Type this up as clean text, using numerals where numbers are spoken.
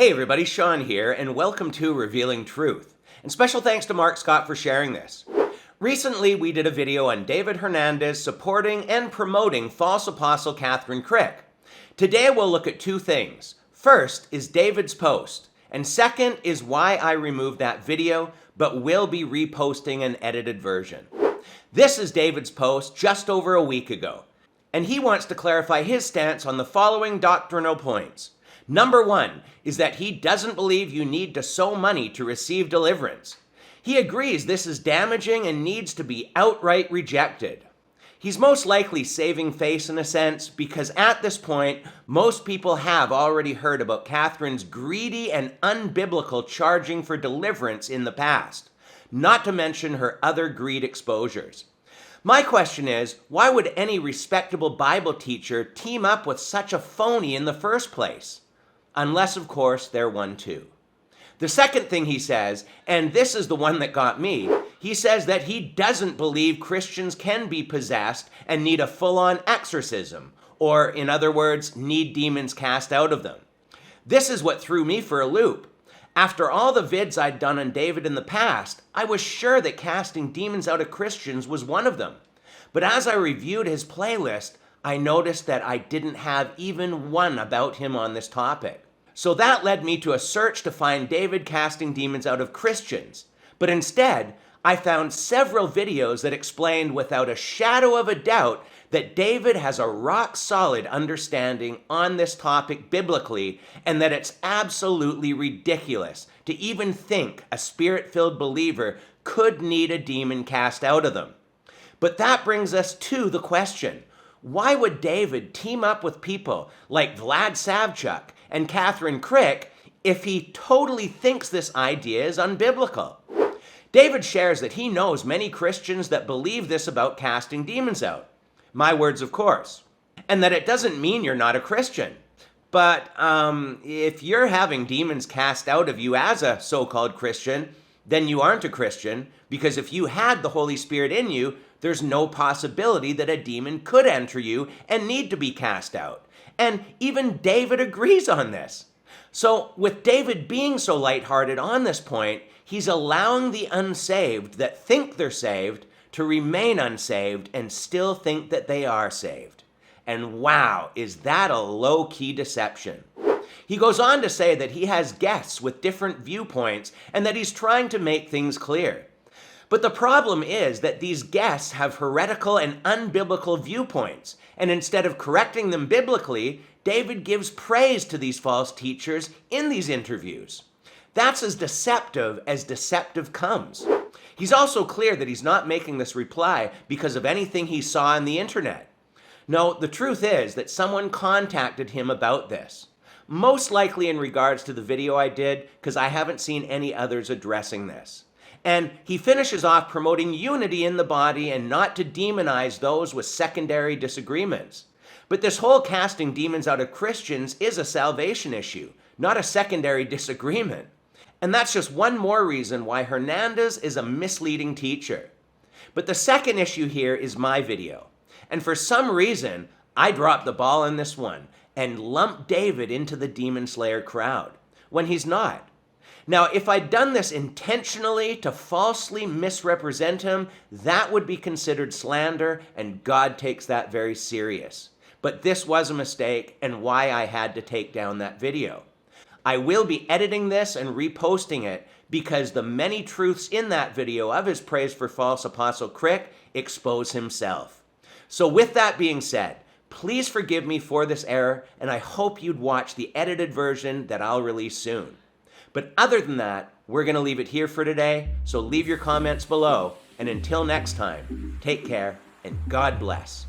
Hey everybody, Sean here, and welcome to Revealing Truth. And special thanks to Mark Scott for sharing this. Recently, we did a video on David Hernandez supporting and promoting false apostle Kathryn Krick. Today we'll look at two things. First is David's post, and second is why I removed that video, but will be reposting an edited version. This is David's post just over a week ago, and he wants to clarify his stance on the following doctrinal points. Number one is that he doesn't believe you need to sow money to receive deliverance. He agrees this is damaging and needs to be outright rejected. He's most likely saving face in a sense because at this point, most people have already heard about Kathryn's greedy and unbiblical charging for deliverance in the past, not to mention her other greed exposures. My question is, why would any respectable Bible teacher team up with such a phony in the first place? Unless, of course, they're one too. The second thing he says, and this is the one that got me, he says that he doesn't believe Christians can be possessed and need a full-on exorcism, or in other words, need demons cast out of them. This is what threw me for a loop. After all the vids I'd done on David in the past, I was sure that casting demons out of Christians was one of them. But as I reviewed his playlist, I noticed that I didn't have even one about him on this topic. So that led me to a search to find David casting demons out of Christians. But instead, I found several videos that explained without a shadow of a doubt that David has a rock-solid understanding on this topic biblically, and that it's absolutely ridiculous to even think a spirit-filled believer could need a demon cast out of them. But that brings us to the question. Why would David team up with people like Vlad Savchuk and Kathryn Krick if he totally thinks this idea is unbiblical? David shares that he knows many Christians that believe this about casting demons out. My words, of course. And that it doesn't mean you're not a Christian. But if you're having demons cast out of you as a so-called Christian, then you aren't a Christian, because if you had the Holy Spirit in you, there's no possibility that a demon could enter you and need to be cast out. And even David agrees on this. So with David being so lighthearted on this point, he's allowing the unsaved that think they're saved to remain unsaved and still think that they are saved. And wow, is that a low-key deception. He goes on to say that he has guests with different viewpoints and that he's trying to make things clear. But the problem is that these guests have heretical and unbiblical viewpoints, and instead of correcting them biblically, David gives praise to these false teachers in these interviews. That's as deceptive comes. He's also clear that he's not making this reply because of anything he saw on the internet. No, the truth is that someone contacted him about this. Most likely in regards to the video I did, because I haven't seen any others addressing this. And he finishes off promoting unity in the body and not to demonize those with secondary disagreements. But this whole casting demons out of Christians is a salvation issue, not a secondary disagreement. And that's just one more reason why Hernandez is a misleading teacher. But the second issue here is my video. And for some reason, I dropped the ball on this one and lumped David into the demon slayer crowd, when he's not. Now, if I'd done this intentionally to falsely misrepresent him, that would be considered slander, and God takes that very serious. But this was a mistake, and why I had to take down that video. I will be editing this and reposting it because the many truths in that video of his praise for false apostle Krick expose himself. So with that being said, please forgive me for this error, and I hope you'd watch the edited version that I'll release soon. But other than that, we're going to leave it here for today, so leave your comments below, and until next time, take care, and God bless.